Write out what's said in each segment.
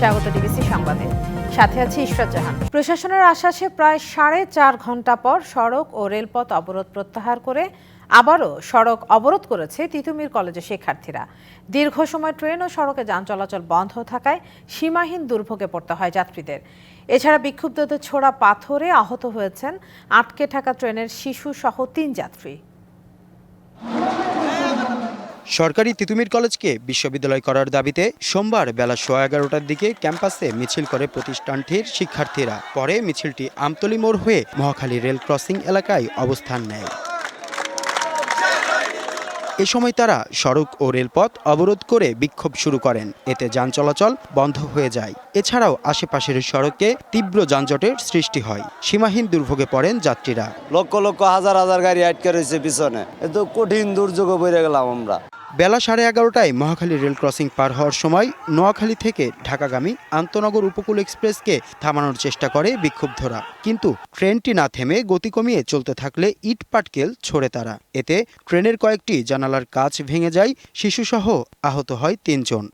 স্বাগত ডিবিসি সংবাদে, সাথে আছি ইশরাত জাহান। প্রশাসনের আশ্বাসে প্রায় 4.5 ঘন্টা পর সড়ক ও রেলপথ অবরোধ প্রত্যাহার করে আবারও সড়ক অবরোধ করেছে তিতুমির কলেজের শিক্ষার্থীরা। দীর্ঘ সময় ট্রেন ও সড়কে যান চলাচল বন্ধ থাকায় সীমাহীন দুর্ভোগে পড়তে হয় যাত্রীদের। এছাড়া বিক্ষুব্ধদের ছোড়া পাথরে আহত হয়েছেন আটকে থাকা ট্রেনের শিশু সহ 3 যাত্রী। সরকারি তিতুমির কলেজকে বিশ্ববিদ্যালয় করার দাবিতে সোমবার বেলা 11:15টার দিকে ক্যাম্পাসে মিছিল করে প্রতিষ্ঠানটির শিক্ষার্থীরা। পরে মিছিলটি আমতলী মোড় হয়ে মহাখালী রেল ক্রসিং এলাকায় অবস্থান নেয়। এ সময় তারা সড়ক ও রেলপথ অবরোধ করে বিক্ষোভ শুরু করেন। এতে যান চলাচল বন্ধ হয়ে যায়। এছাড়াও আশেপাশের সড়কে তীব্র যানজটের সৃষ্টি হয়। সীমাহীন দুর্ভোগে পড়েন যাত্রীরা। লক্ষ লক্ষ হাজার হাজার গাড়ি আটকে রয়েছে পিছনে, এত কঠিন দুর্যোগে পড়ে গেলাম আমরা। বেলা 11:30টায় মহাখালী রেল ক্রসিং পার হওয়ার সময় নোয়াখালী থেকে ঢাকাগামী আন্তনগর উপকূল এক্সপ্রেসকে থামানোর চেষ্টা করে বিক্ষুব্ধরা, কিন্তু ট্রেনটি না থেমে গতি কমিয়ে চলতে থাকলে ইট পাটকেল ছোড়ে তারা। এতে ট্রেনের কয়েকটি জানালার কাচ ভেঙে যায়, শিশুসহ আহত হয় 3 জন।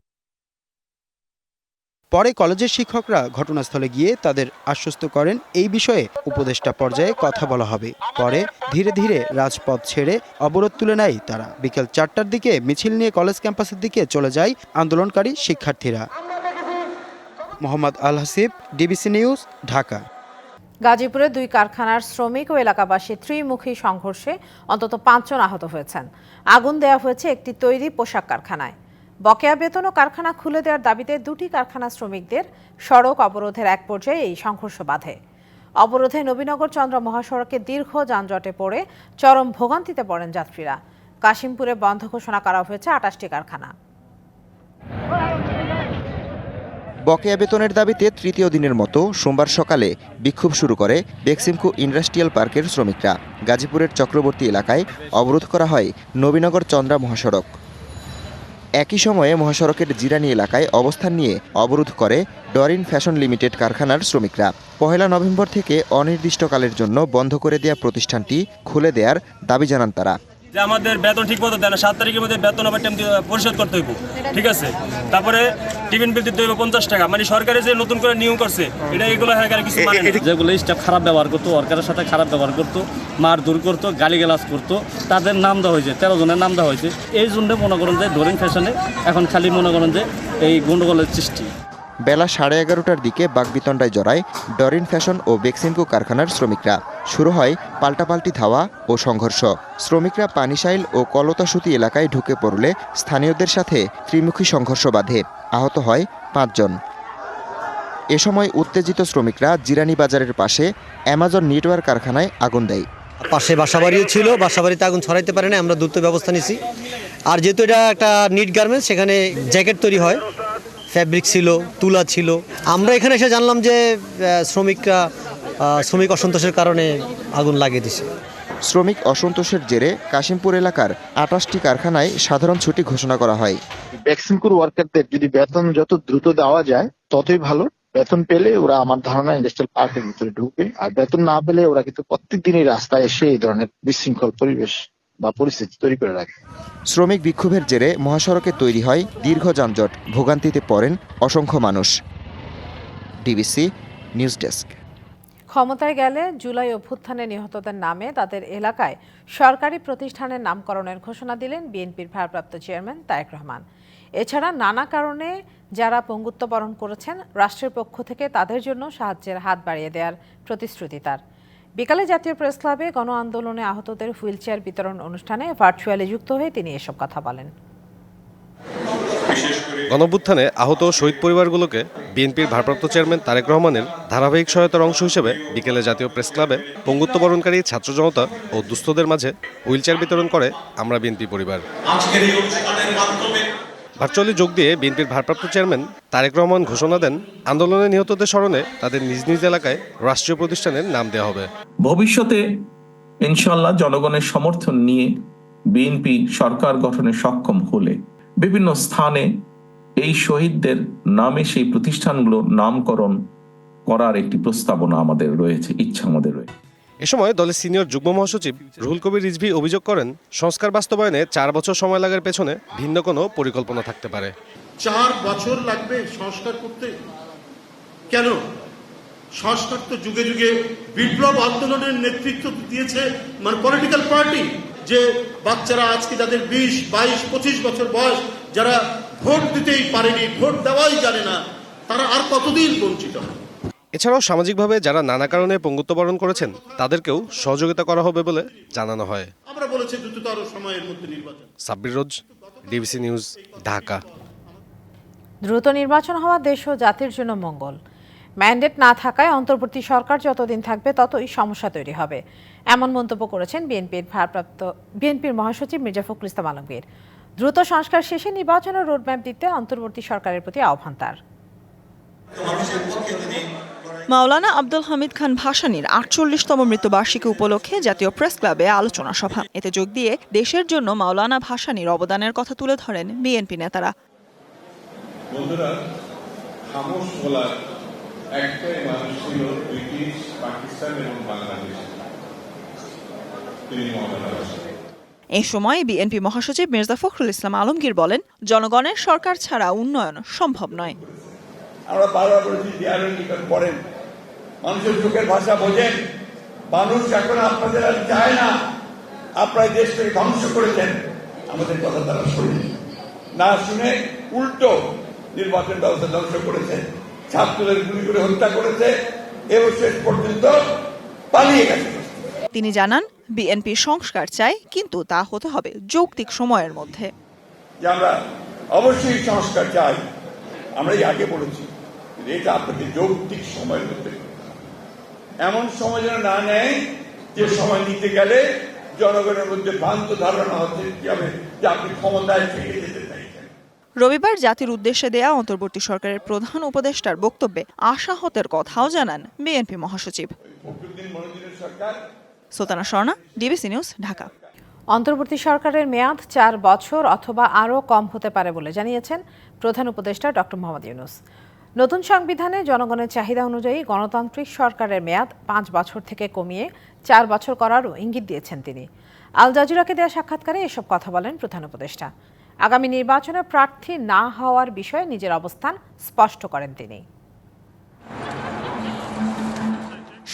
পরে কলেজের শিক্ষকরা ঘটনাস্থলে গিয়ে তাদের আশ্বস্ত করেন এই বিষয়ে উপদেষ্টা পর্যায়ে কথা বলা হবে। পরে ধীরে ধীরে রাজপথ ছেড়ে অবরোধ তুলে নেয় তারা। বিকেল 4টার দিকে মিছিল নিয়ে কলেজ ক্যাম্পাসের দিকে চলে যায় আন্দোলনকারী শিক্ষার্থীরা। মোহাম্মদ আল হাসিব, ডিবিসি নিউজ, ঢাকা। গাজীপুরে 2 কারখানার শ্রমিক ও এলাকাবাসী ত্রিমুখী সংঘর্ষে অন্তত 5 জন আহত হয়েছেন। আগুন দেওয়া হয়েছে একটি তৈরি পোশাক কারখানায়। বকেয়া বেতন ও কারখানা খুলে দেওয়ার দাবিতে 2টি কারখানা শ্রমিকদের সড়ক অবরোধের এক পর্যায়ে এই সংঘর্ষ বাধে। অবরোধে নবীনগর চন্দ্র মহাসড়কে দীর্ঘ যানজটে পড়ে চরম ভোগান্তিতে পড়েন যাত্রীরা। কাশিমপুরে বন্ধ ঘোষণা করা হয়েছে 28টি কারখানা। বকেয়া বেতনের দাবিতে তৃতীয় দিনের মতো সোমবার সকালে বিক্ষোভ শুরু করে বেক্সিমকো ইন্ডাস্ট্রিয়াল পার্কের শ্রমিকরা। গাজীপুরের চক্রবর্তী এলাকায় অবরোধ করা হয় নবীনগর চন্দ্রা মহাসড়ক। একই সময়ে মহাসড়কের জিরানি এলাকায় অবস্থান নিয়ে অবরোধ করে ডরিন ফ্যাশন লিমিটেড কারখানার শ্রমিকরা। 1 নভেম্বর থেকে অনির্দিষ্টকালের জন্য বন্ধ করে দেওয়া প্রতিষ্ঠানটি খুলে দেওয়ার দাবি জানান তারা। যে আমাদের বেতন ঠিক মতো দেয় না, 7 তারিখের মধ্যে বেতন আবার টাইম পরিশোধ করতে হইব, ঠিক আছে। তারপরে টিফিন বিল দিতে হইব 50 টাকা, মানে সরকারে যে নতুন করে নিয়ম করছে এটা এগুলো কিছু মানে না। যেগুলো স্টাফ খারাপ ব্যবহার করতো, ওয়ার্কারের সাথে খারাপ ব্যবহার করতো, মারধর করতো, গালিগালাজ করতো, তাদের নাম দেওয়া হয়েছে, 13 জনের নাম দেওয়া হয়েছে। এই জন্য মনে করেন যে ডরিন ফ্যাশনে এখন খালি মনে করেন যে এই গন্ডগোলের সৃষ্টি। বেলা 11:30টার দিকে বাগবিতণ্ডায় জড়ায় ডরিন ফ্যাশন ও বেক্সিমকো কারখানার শ্রমিকরা। শুরু হয় পাল্টাপাল্টি ধাওয়া ও সংঘর্ষ। শ্রমিকরা পানিশাইল ও কলতাসুতি এলাকায় ঢুকে পড়লে স্থানীয়দের সাথে ত্রিমুখী সংঘর্ষ বাধে। আহত হয় 5 জন। এ সময় উত্তেজিত শ্রমিকরা জিরানি বাজারের পাশে অ্যামাজন নেটওয়ার্ক কারখানায় আগুন দেয়। পাশে বাসাবাড়িও ছিল, বাসাবাড়িতে আগুন ছড়াইতে পারে না, আমরা দ্রুত ব্যবস্থা নিছি। আর যেহেতু এটা একটা নিট গার্মেন্টস, সেখানে জ্যাকেট তৈরি হয়, ফ্যাব্রিক ছিল, তুলা ছিল। আমরা এখানে এসে জানলাম যে শ্রমিক অসন্তোষের কারণে আগুন লাগিয়ে দিছে। শ্রমিক অসন্তোষের জেরে কাশিমপুর এলাকার 28টি কারখানায় সাধারণ ছুটি ঘোষণা করা হয়। বেক্সিমকোর ওয়ার্কারদের যদি বেতন যত দ্রুত দেওয়া যায় ততই ভালো। বেতন পেলে ওরা আমার ধারণা ইন্ডাস্ট্রিয়াল পার্কের ভিতরে ঢুকবে, আর বেতন না পেলে ওরা কিন্তু প্রত্যেক দিনই রাস্তায় এসে এই ধরনের বিশৃঙ্খল পরিবেশ বা পরিস্থিতি তৈরি করে রাখে। শ্রমিক বিক্ষোভের জেরে মহাসড়কে তৈরি হয় দীর্ঘ যানজট। ভোগান্তিতে পড়েন অসংখ্য মানুষ। DBC news desk. ক্ষমতায় গেলে জুলাই অভ্যুত্থানে নিহতদের নামে তাদের এলাকায় সরকারি প্রতিষ্ঠানের নামকরণের ঘোষণা দিলেন বিএনপির ভারপ্রাপ্ত চেয়ারম্যান তারেক রহমান। এছাড়া নানা কারণে যারা পঙ্গুত্ব বরণ করেছেন, রাষ্ট্রের পক্ষ থেকে তাদের জন্য সাহায্যের হাত বাড়িয়ে দেওয়ার প্রতিশ্রুতি তার। বিকালে জাতীয় প্রেস ক্লাবে গণ আন্দোলনে আহতদের হুইলচেয়ার বিতরণ অনুষ্ঠানে ভার্চুয়ালি যুক্ত হয়ে তিনি এসব কথা বলেন। গণঅভ্যুত্থানে আহত শহীদ পরিবারগুলোকে বিএনপির ভারপ্রাপ্ত চেয়ারম্যান তারেক রহমানের ধারাবাহিক সহায়তার অংশ হিসেবে বিকেলে জাতীয় প্রেস ক্লাবে পঙ্গুত্ব বরণকারী ছাত্র জনতা ও দুস্থদের মাঝে হুইলচেয়ার বিতরণ করে আমরা বিএনপি পরিবার। ভার্চুয়ালি যোগ দিয়ে বিএনপির ভারপ্রাপ্ত চেয়ারম্যান তারেক রহমান ঘোষণা দেন, আন্দোলনে নিহতদের স্মরণে তাদের নিজ নিজ এলাকায় রাষ্ট্রীয় প্রতিষ্ঠানের নাম দেওয়া হবে। ভবিষ্যতে ইনশাআল্লাহ জনগণের সমর্থন নিয়ে বিএনপি সরকার গঠনে সক্ষম হলে বিভিন্ন স্থানে এই শহীদদের নামে সেই প্রতিষ্ঠানগুলো নামকরণ করার একটি প্রস্তাবনা আমাদের রয়েছে, ইচ্ছা আমাদের রয়েছে। এ সময় দলের সিনিয়র যুগ্ম মহাসচিব রুহুল কবির রিজভী অভিযোগ করেন, সংস্কার বাস্তবায়নে 4 বছর সময় লাগার পেছনে ভিন্ন কোনো পরিকল্পনা থাকতে পারে। 4 বছর লাগবে সংস্কার করতে? কেন? সংস্কার তো যুগে যুগে বিপ্লব আন্দোলনের নেতৃত্ব দিয়েছে মানে পলিটিক্যাল পার্টি, যে বাচ্চারা আজকে যাদের 20, 22, 25 বছর বয়স, যারা ভোট দিতেই পারেনি, ভোট দেওয়াই জানে না, তারা আর কতদিন বঞ্চিত হবে? এছাড়াও সামাজিকভাবে যারা নানা কারণে পঙ্গুত্ব বরণ করেছেন তাদেরকেও সহযোগিতা করা হবে বলে জানানো হয়। আমরা বলেছি দ্রুততর সময়ের মধ্যে নির্বাচন। সাব্বির রোজ, ডিবিসি নিউজ, ঢাকা। দ্রুত নির্বাচন হওয়া দেশ ও জাতির জন্য মঙ্গল। ম্যান্ডেট না থাকায় অন্তর্বর্তী সরকার যতদিন থাকবে ততই সমস্যা তৈরি হবে, এমন মন্তব্য করেছেন বিএনপির মহাসচিব মির্জা ফখরুল ইসলাম আলমগীর। দ্রুত সংস্কার শেষে নির্বাচনের রোডম্যাপ দিতে অন্তর্বর্তী সরকারের প্রতি আহ্বান তার। মাওলানা আব্দুল হামিদ খান ভাসানীর ৪৮তম মৃত্যুবার্ষিকী উপলক্ষে জাতীয় প্রেস ক্লাবে আলোচনা সভা। এতে যোগ দিয়ে দেশের জন্য মাওলানা ভাসানীর অবদানের কথা তুলে ধরেন বিএনপি নেতারা। বন্ধুরা, খামোশ বলার একটাই মানুষ ছিল ব্রিটিশ, পাকিস্তান এবং বাংলাদেশ, তিনি মাওলানা ভাসানী। এ সময় বিএনপি মহাসচিব মির্জা ফখরুল ইসলাম আলমগীর বলেন, জনগণের সরকার ছাড়া উন্নয়ন সম্ভব নয়। আমরা বারবার বলেছি, পড়েন, মানুষের চোখের ভাষা বোঝেন। মানুষ এখন আপনাদের আর চায় না, আপনারা দেশটাকে ধ্বংস করেছেন। আমাদের কথা তারা শুনে না শুনে উল্টো নির্বাচন ব্যবস্থা ধ্বংস করেছে, ছাত্রদের গুলি করে হত্যা করেছে এবং শেষ পর্যন্ত পালিয়ে গেছে। তিনি জানান, বিএনপি সংস্কার চায়, কিন্তু তা হতে হবে যৌক্তিক সময়ের মধ্যে। যে আমরা অবশ্যই সংস্কার চাই, আমরা আগে বলেছি, এটা আপনাদের যৌক্তিক সময়ের মধ্যে, এমন সময় যেন না নেয় যে সময় নিতে গেলে জনগণের মধ্যে ভ্রান্ত ধারণা হচ্ছে যে আপনি ক্ষমতায় ফিরে যেতে চাইছেন। রবিবার জাতির উদ্দেশ্যে দেয়া অন্তর্বর্তী সরকারের প্রধান উপদেষ্টার বক্তব্যে আশাহতের কথাও জানান বিএনপি মহাসচিব। Sultana Swarna, DBC news, Dhaka. অন্তর্বর্তী সরকারের মেয়াদ 4 বছর অথবা আরও কম হতে পারে বলে জানিয়েছেন প্রধান উপদেষ্টা ডক্টর মোহাম্মদ ইউনূস। নতুন সংবিধানে জনগণের চাহিদা অনুযায়ী গণতান্ত্রিক সরকারের মেয়াদ 5 বছর থেকে কমিয়ে 4 বছর করারও ইঙ্গিত দিয়েছেন তিনি। আল জাজিরাকে দেওয়া সাক্ষাৎকারে এসব কথা বলেন প্রধান উপদেষ্টা। আগামী নির্বাচনে প্রার্থী না হওয়ার বিষয়ে নিজের অবস্থান স্পষ্ট করেন তিনি।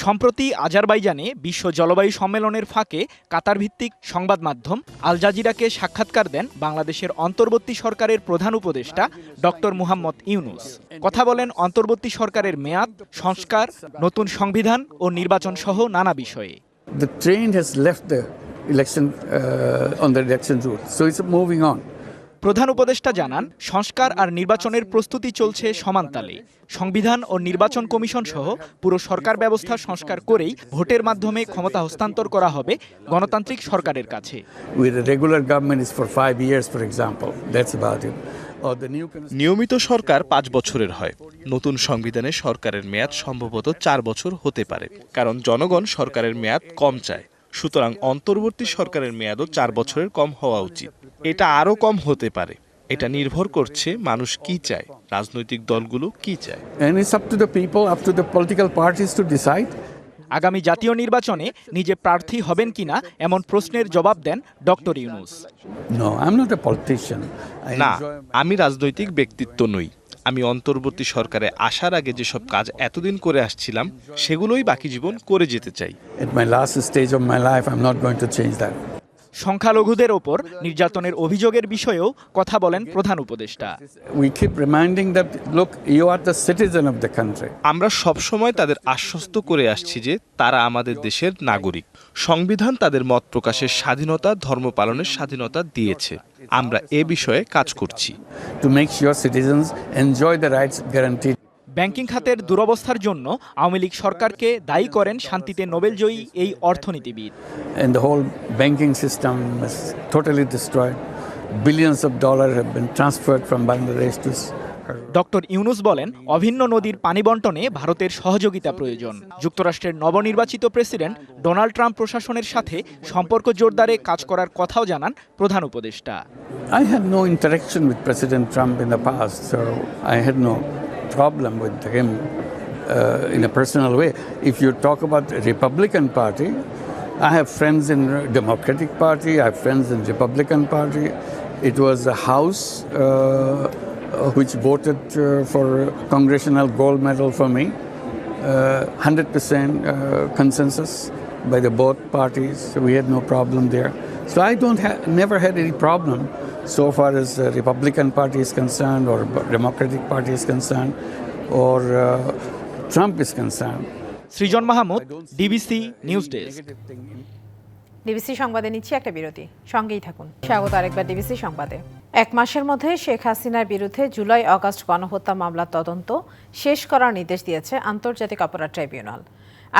সম্প্রতি আজারবাইজানে বিশ্ব জলবায়ু সম্মেলনের ফাঁকে কাতার ভিত্তিক সংবাদ মাধ্যম আল জাজিরাকে সাক্ষাৎকার দেন বাংলাদেশের অন্তর্বর্তী সরকারের প্রধান উপদেষ্টা ডক্টর মুহাম্মদ ইউনূস। কথা বলেন অন্তর্বর্তী সরকারের মেয়াদ, সংস্কার, নতুন সংবিধান ও নির্বাচন সহ নানা বিষয়ে। The train has left the election on the election route, so it's moving on. প্রধান উপদেষ্টা জানান, সংস্কার আর নির্বাচনের প্রস্তুতি চলছে সমানতালে। সংবিধান ও নির্বাচন কমিশন সহ পুরো সরকার ব্যবস্থা সংস্কার করেই ভোটের মাধ্যমে ক্ষমতা হস্তান্তর করা হবে গণতান্ত্রিক সরকারের কাছে। With a regular government is for 5 years, for example. That's about it. নিয়মিত সরকার 5 বছরের হয়। নতুন সংবিধানে সরকারের মেয়াদ সম্ভবত 4 বছর হতে পারে, কারণ জনগণ সরকারের মেয়াদ কম চায়। সুতরাং অন্তর্বর্তী সরকারের মেয়াদও 4 বছরের কম হওয়া উচিত। এটা আরও কম হতে পারে। এটা নির্ভর করছে মানুষ কি চায়, রাজনৈতিক দলগুলো কি চায়। And it's up to the people, up to the political parties to decide. আগামী জাতীয় নির্বাচনে নিজে প্রার্থী হবেন কিনা এমন প্রশ্নের জবাব দেন doctor Yunus. No, I'm not a politician. না, আমি রাজনৈতিক ব্যক্তিত্ব নই। আমি অন্তর্বর্তী সরকারে আসার আগে যেসব কাজ এতদিন করে আসছিলাম সেগুলোই বাকি জীবন করে যেতে চাই। At my last stage of my life, I'm not going to change that. সংখ্যালঘুদের ওপর নির্যাতনের অভিযোগের বিষয়েও কথা বলেন প্রধান উপদেষ্টা। We keep reminding them, look, you are the citizen of the country. আমরা সব সময় তাদের আশ্বস্ত করে আসছি যে তারা আমাদের দেশের নাগরিক। সংবিধান তাদের মত প্রকাশের স্বাধীনতা, ধর্ম পালনের স্বাধীনতা দিয়েছে। আমরা এ বিষয়ে কাজ করছি। To make sure citizens enjoy the rights guaranteed. Banking খাতের দুরবস্থার জন্য আওয়ামী লীগ সরকারকে দায়ী করেন শান্তিতে নোবেলজয়ী এই অর্থনীতিবিদ। And the whole banking system is totally destroyed. Billions of dollars have been transferred from Bangladesh to doctor Yunus বলেন, অভিন্ন নদীর পানি বণ্টনে ভারতের সহযোগিতা প্রয়োজন। যুক্তরাষ্ট্রের নবনির্বাচিত প্রেসিডেন্ট ডোনাল্ড ট্রাম্প প্রশাসনের সাথে সম্পর্ক জোরদারে কাজ করার কথাও জানান প্রধান উপদেষ্টা। I had no interaction with President Trump in the past, so I had no problem with him in a personal way. If you talk about the Republican Party, I have friends in Democratic Party, I have friends in Republican Party. It was a House which voted for congressional gold medal for me. 100% consensus by the both parties. We had no problem there. So I never had any problem so far as the Republican Party is concerned, or Democratic Party is concerned, or Trump is concerned. Srijan Mahmud, DBC news desk. DBC সংবাদে নিচ্ছি একটা বিরতি, সঙ্গেই থাকুন। স্বাগত আরেকবার DBC সংবাদে। এক মাসের মধ্যে শেখ হাসিনার বিরুদ্ধে জুলাই আগস্ট গণহত্যা মামলার তদন্ত শেষ করার নির্দেশ দিয়েছে আন্তর্জাতিক অপরাধ ট্রাইব্যুনাল।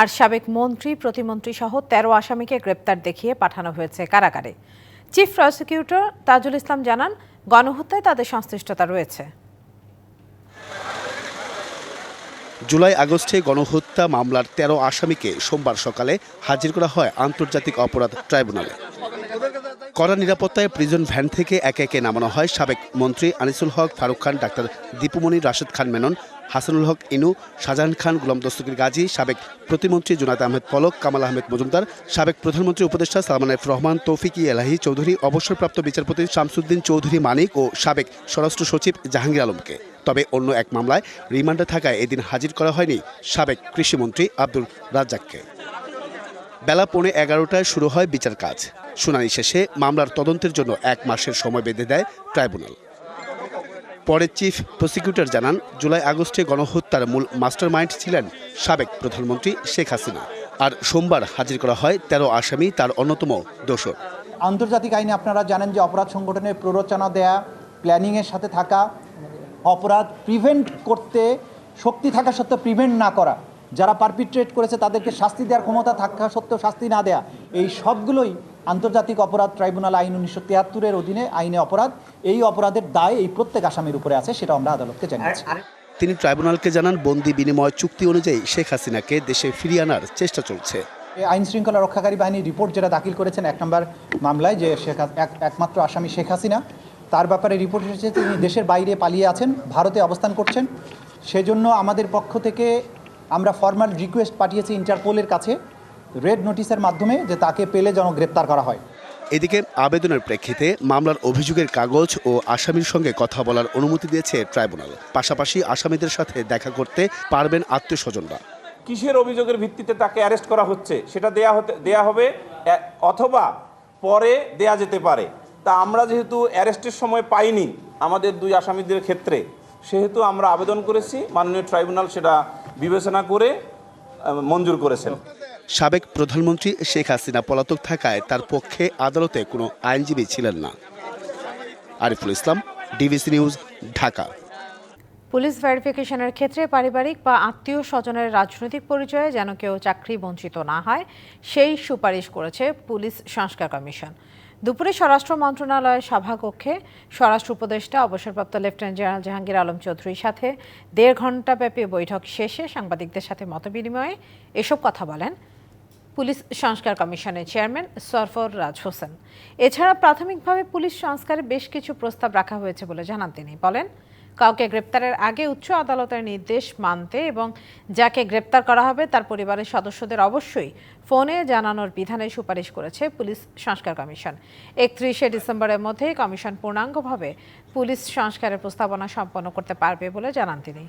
আর সাবেক মন্ত্রী, প্রতিমন্ত্রী সহ 13 আসামিকে গ্রেপ্তার দেখিয়ে পাঠানো হয়েছে কারাগারে। চিফ প্রসিকিউটর তাজুল ইসলাম জানান, গণহত্যায় তাদের সংশ্লিষ্টতা রয়েছে। জুলাই আগস্টে গণহত্যা মামলার 13 আসামিকে সোমবার সকালে হাজির করা হয় আন্তর্জাতিক অপরাধ ট্রাইব্যুনালে। কড়া নিরাপত্তায় প্রিজন ভ্যান থেকে একে একে নামানো হয় সাবেক মন্ত্রী আনিসুল হক, ফারুক খান, ডাক্তার দীপুমণি, রাশেদ খান মেনন, হাসানুল হক ইনু, শাহজাহান খান, গোলাম দস্তগীর গাজী, সাবেক প্রতিমন্ত্রী জুনায়েদ আহমেদ পলক, কামাল আহমেদ মজুমদার, সাবেক প্রধানমন্ত্রী উপদেষ্টা সালমান এফ রহমান, তৌফিক এলাহি চৌধুরী, অবসরপ্রাপ্ত বিচারপতি শামসুদ্দিন চৌধুরী মানিক ও সাবেক স্বরাষ্ট্র সচিব জাহাঙ্গীর আলমকে। তবে অন্য এক মামলায় রিমান্ডে থাকায় এদিন হাজির করা হয়নি সাবেক কৃষিমন্ত্রী আব্দুল রাজ্জাককে। বেলা 11:15টায় শুরু হয় বিচার কাজ। শুনানি শেষে মামলার তদন্তের জন্য 1 মাসের সময় বেঁধে দেয় ট্রাইব্যুনাল। পরে চিফ প্রসিকিউটর জানান, জুলাই আগস্টে গণহত্যার মূল মাস্টারমাইন্ড ছিলেন সাবেক প্রধানমন্ত্রী শেখ হাসিনা। আর সোমবার হাজির করা হয় 13 আসামি, তার অন্যতম দোষর। আন্তর্জাতিক আইনে আপনারা জানেন যে অপরাধ সংগঠনের প্ররোচনা দেয়া, প্ল্যানিংয়ের সাথে থাকা, অপরাধ প্রিভেন্ট করতে শক্তি থাকা সত্ত্বেও প্রিভেন্ট না করা, যারা পারপিট্রেট করেছে তাদেরকে শাস্তি দেওয়ার ক্ষমতা থাকা সত্ত্বেও শাস্তি না দেয়া, এই সবগুলোই আন্তর্জাতিক অপরাধ ট্রাইব্যুনাল আইন 1973-এর অধীনে আইনে অপরাধ। এই অপরাধের দায় এই প্রত্যেক আসামির উপরে আছে, সেটা আমরা আদালতকে জানিয়েছি। তিনি ট্রাইব্যুনালকে জানান, বন্দি বিনিময় চুক্তি অনুযায়ী শেখ হাসিনাকে দেশে ফিরিয়ে আনার চেষ্টা চলছে। আইন শৃঙ্খলা রক্ষাকারী বাহিনীর রিপোর্ট যেটা দাখিল করেছেন 1 নম্বর মামলায়, যে একমাত্র আসামি শেখ হাসিনা, তার ব্যাপারে রিপোর্ট এসেছে তিনি দেশের বাইরে পালিয়ে আছেন, ভারতে অবস্থান করছেন। সেজন্য আমাদের পক্ষ থেকে আমরা ফর্মাল রিকোয়েস্ট পাঠিয়েছি ইন্টারপোলের কাছে রেড নোটিশের মাধ্যমে, যে তাকে পেলে যেন গ্রেপ্তার করা হয়। এদিকে আবেদনের প্রেক্ষিতে মামলার অভিযোগের কাগজ ও আসামির সঙ্গে কথা বলার অনুমতি দিয়েছে ট্রাইব্যুনাল। পাশাপাশি আসামিদের সাথে দেখা করতে পারবেন আত্মীয়স্বজনরা। কিসের অভিযোগের ভিত্তিতে তাকে অ্যারেস্ট করা হচ্ছে সেটা দেয়া হবে, অথবা পরে দেয়া যেতে পারে। তা আমরা যেহেতু অ্যারেস্টের সময় পাইনি আমাদের 2 আসামিদের ক্ষেত্রে, সেহেতু আমরা আবেদন করেছি, মাননীয় ট্রাইব্যুনাল সেটা বিবেচনা করে মঞ্জুর করেছেন। সাবেক প্রধানমন্ত্রী শেখ হাসিনা পলাতক থাকায় তার পক্ষে আদালতে কোনো আইনজীবী ছিলেন না। Ariful Islam, DBC news, Dhaka. Police ভেরিফিকেশনের ক্ষেত্রে পারিবারিক বা আত্মীয় স্বজনের রাজনৈতিক পরিচয়ে যেন কেউ চাকরি বঞ্চিত না হয়, সেই সুপারিশ করেছে পুলিশ সংস্কার কমিশন। দুপুরে স্বরাষ্ট্র মন্ত্রণালয়ের সভাকক্ষে স্বরাষ্ট্র উপদেষ্টা অবসরপ্রাপ্ত লেফটেন্যান্ট জেনারেল জাহাঙ্গীর আলম চৌধুরীর সাথে 1.5 ঘণ্টাব্যাপী বৈঠক শেষে সাংবাদিকদের সাথে মতবিনিময়ে এসব কথা বলেন পুলিশ সংস্কার কমিশনের চেয়ারম্যান সরফরাজ হোসেন। এছাড়া প্রাথমিকভাবে পুলিশ সংস্কারে বেশ কিছু প্রস্তাব রাখা হয়েছে বলে জানান তিনি। বলেন, কাউকে গ্রেপ্তারের আগে উচ্চ আদালতের নির্দেশ মানতে এবং যাকে গ্রেপ্তার করা হবে তার পরিবারের সদস্যদের অবশ্যই ফোনে জানানোর বিধানে সুপারিশ করেছে পুলিশ সংস্কার কমিশন। 31শে ডিসেম্বরের মধ্যে কমিশন পূর্ণাঙ্গভাবে পুলিশ সংস্কারের প্রস্তাবনা সম্পন্ন করতে পারবে বলে জানান তিনি।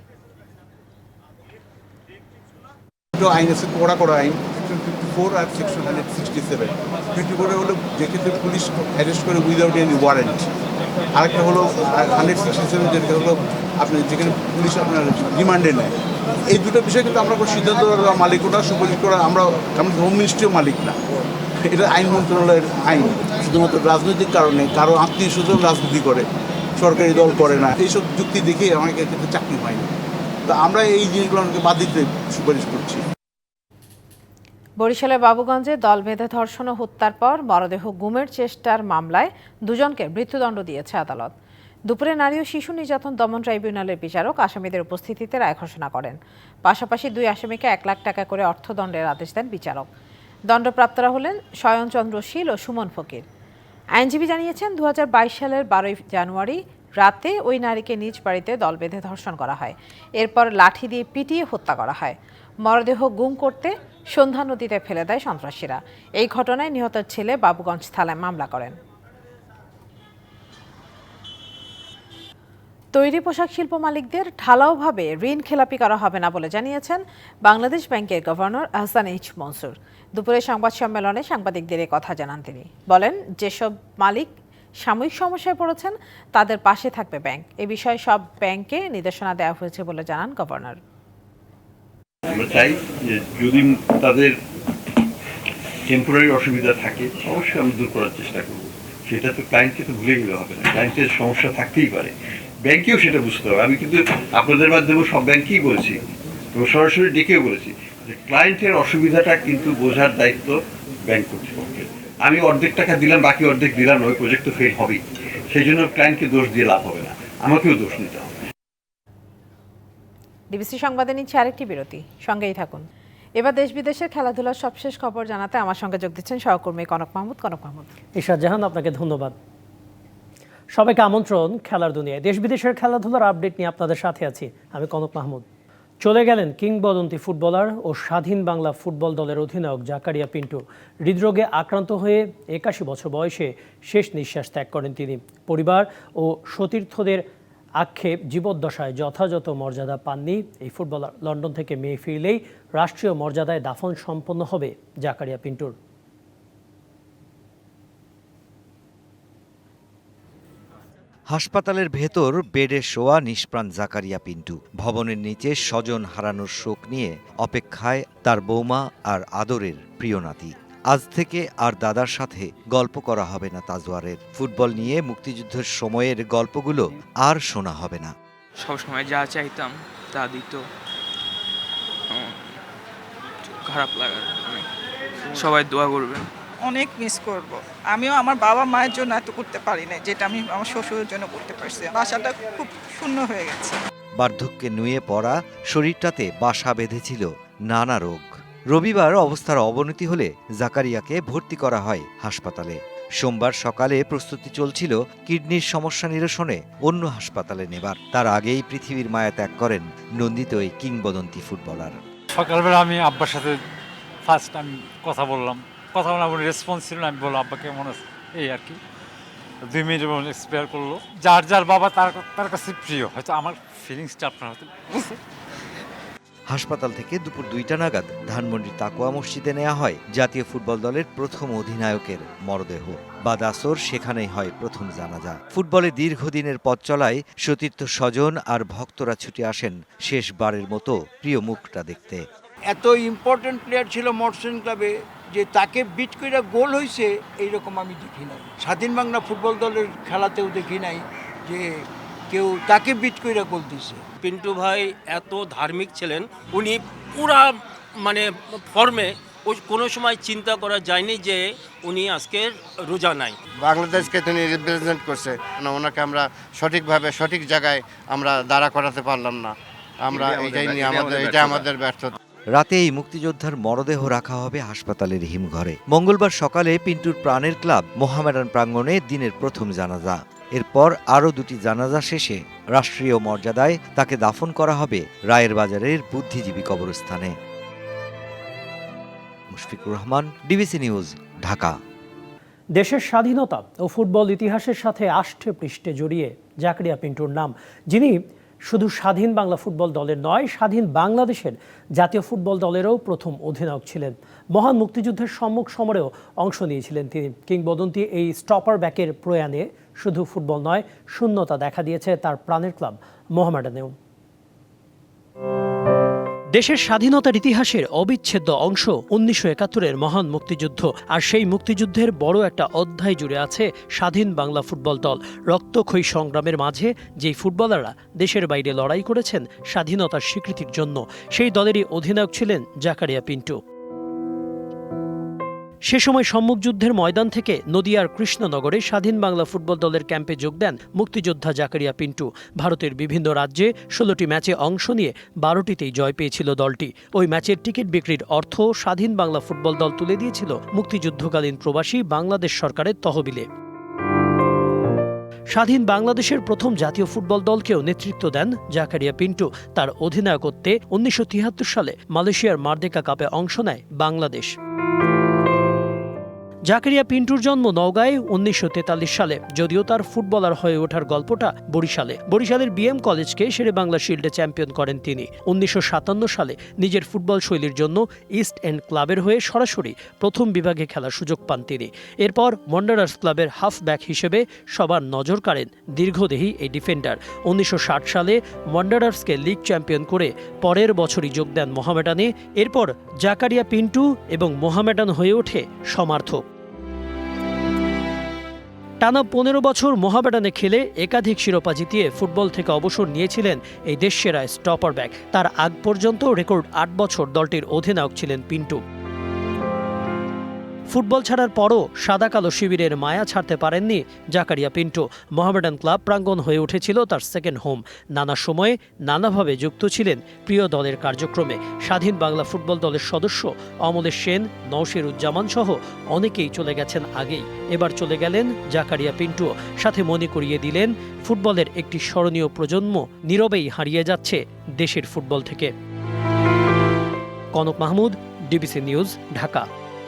আইন আছে, কড়া আইন 54 আর সেকশন 167। 54 হলো যে ক্ষেত্রে পুলিশ অ্যারেস্ট করে উইদাউট এনি ওয়ারেন্ট। আরেকটা হলো 167, যেটা হলো আপনি যেখানে পুলিশ আপনার রিমান্ডে নেয়। এই দুটো বিষয় কিন্তু আমরা কোনো সিদ্ধান্ত মালিক ওটা সুপারিশ করা, আমরা হোম মিনিস্ট্রিও মালিক না, এটা আইন মন্ত্রণালয়ের আইন। শুধুমাত্র রাজনৈতিক কারণে কারো আত্মীয় স্বজন রাজনীতি করে, সরকারি দল করে না, এইসব যুক্তি দেখে আমাকে কিন্তু চাকরি হয়নি। তো আমরা এই জিনিসগুলো আমাকে বাদ দিতে সুপারিশ করছি। বরিশালের বাবুগঞ্জে দল বেঁধে ধর্ষণ ও হত্যার পর মরদেহ গুমের চেষ্টার মামলায় 2 জনকে মৃত্যুদণ্ড দিয়েছে আদালত। দুপুরে নারী ও শিশু নির্যাতন দমন ট্রাইব্যুনালের বিচারক আসামিদের উপস্থিতিতে রায় ঘোষণা করেন। পাশাপাশি 2 আসামিকে 1 লাখ টাকা করে অর্থদণ্ডের আদেশ দেন বিচারক। দণ্ডপ্রাপ্তরা হলেন শয়নচন্দ্র শীল ও সুমন ফকির। আইনজীবী জানিয়েছেন, 2022 সালের 12 জানুয়ারি রাতে ওই নারীকে নিজ বাড়িতে দল বেঁধে ধর্ষণ করা হয়। এরপর লাঠি দিয়ে পিটিয়ে হত্যা করা হয়। মরদেহ গুম করতে সন্ধ্যা নদীতে ফেলে দেয় সন্ত্রাসীরা। এই ঘটনায় নিহতের ছেলে বাবুগঞ্জ থানায় মামলা করেন। তৈরি পোশাক শিল্প মালিকদের ঢালাওভাবে ঋণ খেলাপি করা হবে না বলে জানিয়েছেন বাংলাদেশ ব্যাংকের গভর্নর আহসান এইচ মনসুর। দুপুরে সংবাদ সম্মেলনে সাংবাদিকদের এ কথা জানান তিনি। বলেন, যেসব মালিক সাময়িক সমস্যায় পড়েছেন তাদের পাশে থাকবে ব্যাংক। এ বিষয়ে সব ব্যাংকে নির্দেশনা দেওয়া হয়েছে বলে জানান গভর্নর। আমরা চাই যে যদি তাদের টেম্পোরারি অসুবিধা থাকে অবশ্যই আমরা দূর করার চেষ্টা করব। সেটা তো ক্লায়েন্টকে তো ভুলে গেলে হবে না, ক্লায়েন্টের সমস্যা থাকতেই পারে, ব্যাংকেও সেটা বুঝতে হবে। আমি কিন্তু আপনাদের মাধ্যমে সব ব্যাংকেই বলেছি এবং সরাসরি ডেকেও বলেছি যে ক্লায়েন্টের অসুবিধাটা কিন্তু বোঝার দায়িত্ব ব্যাংক কর্তৃপক্ষের। আমি অর্ধেক টাকা দিলাম, বাকি অর্ধেক দিলাম, ওই প্রজেক্ট তো ফেল হবেই। সেই জন্য ক্লায়েন্টকে দোষ দিয়ে লাভ হবে না, আমাকেও দোষ নিতে হবে। ডিবিসি সংবাদে নিচ্ছে আরেকটি বিরতি, সঙ্গেই থাকুন। এবার দেশ বিদেশের খেলাধুলার সবশেষ খবর জানাতে আমার সঙ্গে যোগ দিচ্ছেন সহকর্মী কনক মাহমুদ। কনক মাহমুদ। ইশরাত জাহান, আপনাকে ধন্যবাদ। সবাইকে আমন্ত্রণ খেলার দুনিয়ায়। দেশ বিদেশের খেলাধুলার আপডেট নিয়ে আপনাদের সাথে আছি আমি কনক মাহমুদ। চলে গেলেন কিংবদন্তি ফুটবলার ও স্বাধীন বাংলা ফুটবল দলের অধিনায়ক জাকারিয়া পিন্টু। হৃদরোগে আক্রান্ত হয়ে 81 বছর বয়সে শেষ নিঃশ্বাস ত্যাগ করেন তিনি। পরিবার ও সতীর্থদের আক্ষেপ, জীবদ্দশায় যথাযথ মর্যাদা পাননি এই ফুটবলার। লন্ডন থেকে মেয়ে ফিরলেই রাষ্ট্রীয় মর্যাদায় দাফন সম্পন্ন হবে জাকারিয়া পিন্টুর। হাসপাতালের ভেতর বেডে শোয়া নিষ্প্রাণ জাকারিয়া পিন্টু। ভবনের নিচে স্বজন হারানোর শোক নিয়ে অপেক্ষায় তার বৌমা আর আদরের প্রিয় নাতি। আজ থেকে আর দাদার সাথে গল্প করা হবে না তাজওয়ারের। ফুটবল নিয়ে মুক্তিযুদ্ধের সময়ের গল্পগুলো আর শোনা হবে না। সবসময় যা চাইতাম তা দিত, খারাপ লাগার অনেক। সবাই দোয়া করবেন। অনেক মিস করব। আমিও আমার বাবা মায়ের জন্য এত করতে পারি না যেটা আমি আমার শ্বশুরের জন্য করতে পারছি। বাসাটা খুব শূন্য হয়ে গেছে। বার্ধক্যে নুয়ে পড়া শরীরটাতে বাসা বেঁধেছিল নানা রোগ। রবিবার অবস্থার অবনতি হলে জাকারিয়াকে ভর্তি করা হয় হাসপাতালে। সোমবার সকালে প্রস্তুতি চলছিল কিডনির সমস্যা নিরসনে অন্য হাসপাতালে নেবার। তার আগেই পৃথিবীর মায়া ত্যাগ করেন নন্দিত এই কিংবদন্তি ফুটবলার। সকালবেলা আমি আব্বার সাথে ফার্স্ট টাইম কথা বললাম, কথা বলার কোনো রেসপন্স ছিল না। আমি বললাম আব্বা কেমন আছে, এই আর কি। 2 মিনিটের মধ্যে এক্সপায়ার করলো। যার যার বাবা তার কাছে প্রিয়, হয়তো আমার ফিলিংসটা আপনার হয়তো বুঝতে। হাসপাতাল থেকে দুপুর 2টা নাগাদ ধানমন্ডির তাকওয়া মসজিদে নেওয়া হয় জাতীয় ফুটবল দলের প্রথম অধিনায়কের মরদেহ। বাদ আসর সেখানেই হয় প্রথম জানাজা। ফুটবলে দীর্ঘদিনের পথ চলায় সতীর্থ স্বজন আর ভক্তরা ছুটে আসেন শেষবারের মতো প্রিয় মুখটা দেখতে। এত ইম্পর্টেন্ট প্লেয়ার ছিল মর্সেন ক্লাবে যে তাকে বিট করে গোল হয়েছে এইরকম আমি দেখি নাই। স্বাধীন বাংলা ফুটবল দলের খেলাতেও দেখি নাই যে কেউ তাকে বিট করে গোল দিছে। পিন্টু ভাই এত ধার্মিক ছিলেন, উনি পুরা ফর্মে কোনো সময় চিন্তা করা যায়নি যে উনি আজকে রোজা নাই। বাংলাদেশকে তিনি রিপ্রেজেন্ট করছে, ওনাকে আমরা সঠিকভাবে সঠিক জায়গায় আমরা দাঁড়া করাতে পারলাম না। আমরা এটা আমাদের ব্যর্থতা। রাতে এই মুক্তিযোদ্ধার মরদেহ রাখা হবে হাসপাতালের হিমঘরে। মঙ্গলবার সকালে পিন্টুর প্রাণের ক্লাব মোহামেডান প্রাঙ্গণে দিনের প্রথম জানাজা। এরপর আরও 2টি জানাজা শেষে রাষ্ট্রীয় মর্যাদায় তাকে দাফন করা হবে রায়ের বাজারের বুদ্ধিজীবী কবরস্থানে। Mushfiqur Rahman, DBC news, Dhaka. দেশের স্বাধীনতা ও ফুটবল ইতিহাসের সাথে আষ্ঠে পৃষ্ঠে জড়িয়ে জাকারিয়া পিন্টুর নাম, যিনি শুধু স্বাধীন বাংলা ফুটবল দলের নয়, স্বাধীন বাংলাদেশের জাতীয় ফুটবল দলেরও প্রথম অধিনায়ক ছিলেন। মহান মুক্তিযুদ্ধের সম্মুখ সমরেও অংশ নিয়েছিলেন তিনি। কিংবদন্তি এই স্টপার ব্যাকের প্রয়াণে শুধু ফুটবল নয়, শূন্যতা দেখা দিয়েছে তার প্রাণের ক্লাব মোহামেডানেও। দেশের স্বাধীনতার ইতিহাসের অবিচ্ছেদ্য অংশ 1971-এর মহান মুক্তিযুদ্ধ। আর সেই মুক্তিযুদ্ধের বড় একটা অধ্যায় জুড়ে আছে স্বাধীন বাংলা ফুটবল দল। রক্তক্ষয়ী সংগ্রামের মাঝে যেই ফুটবলাররা দেশের বাইরে লড়াই করেছেন স্বাধীনতার স্বীকৃতির জন্য, সেই দলেরই অধিনায়ক ছিলেন জাকারিয়া পিন্টু। সে সময় সম্মুখযুদ্ধের ময়দান থেকে নদিয়ার কৃষ্ণনগরে স্বাধীন বাংলা ফুটবল দলের ক্যাম্পে যোগ দেন মুক্তিযোদ্ধা জাকারিয়া পিন্টু। ভারতের বিভিন্ন রাজ্যে 16টি ম্যাচে অংশ নিয়ে 12টিতেই জয় পেয়েছিল দলটি। ওই ম্যাচের টিকিট বিক্রির অর্থ স্বাধীন বাংলা ফুটবল দল তুলে দিয়েছিল মুক্তিযুদ্ধকালীন প্রবাসী বাংলাদেশ সরকারের তহবিলে। স্বাধীন বাংলাদেশের প্রথম জাতীয় ফুটবল দলকেও নেতৃত্ব দেন জাকারিয়া পিন্টু। তার অধিনায়কত্বে 1973 সালে মালয়েশিয়ার মারদেকা কাপে অংশ নেয় বাংলাদেশ। জাকারিয়া পিন্টুর জন্ম নওগাঁয় 1943 সালে, যদিও তার ফুটবলার হয়ে ওঠার গল্পটা বরিশালে। বরিশালের বিএম কলেজকে শেরেবাংলা শিল্ডে চ্যাম্পিয়ন করেন তিনি। 1957 সালে নিজের ফুটবল শৈলীর জন্য ইস্ট এন্ড ক্লাবের হয়ে সরাসরি প্রথম বিভাগে খেলার সুযোগ পান তিনি। এরপর ওয়ান্ডারার্স ক্লাবের হাফব্যাক হিসেবে সবার নজর কাড়েন দীর্ঘদেহী এই ডিফেন্ডার। 1960 সালে ওয়ান্ডারার্সকে লিগ চ্যাম্পিয়ন করে পরের বছরই যোগ দেন মোহামেডানে। এরপর জাকারিয়া পিন্টু এবং মোহামেডান হয়ে ওঠে সমার্থক। টানা 15 বছর মোহামেডানে খেলে একাধিক শিরোপা জিতিয়ে ফুটবল থেকে অবসর নিয়েছিলেন এই দেশসেরা স্টপার ব্যাক। তার আগ পর্যন্ত রেকর্ড 8 বছর দলটির অধিনায়ক ছিলেন পিন্টু। ফুটবল ছাড়ার পরও সাদা কালো শিবিরের মায়া ছাড়তে পারেননি জাকারিয়া পিন্টু। মোহামেডান ক্লাব প্রাঙ্গণ হয়ে উঠেছিল তার সেকেন্ড হোম। নানা সময়ে নানাভাবে যুক্ত ছিলেন প্রিয় দলের কার্যক্রমে। স্বাধীন বাংলা ফুটবল দলের সদস্য অমলেশ সেন, নওশিরুজ্জামান সহ অনেকেই চলে গেছেন আগেই। এবার চলে গেলেন জাকারিয়া পিন্টু। সাথে মনে করিয়ে দিলেন ফুটবলের একটি স্মরণীয় প্রজন্ম নীরবেই হারিয়ে যাচ্ছে দেশের ফুটবল থেকে। Kanak Mahmud, DBC news, Dhaka.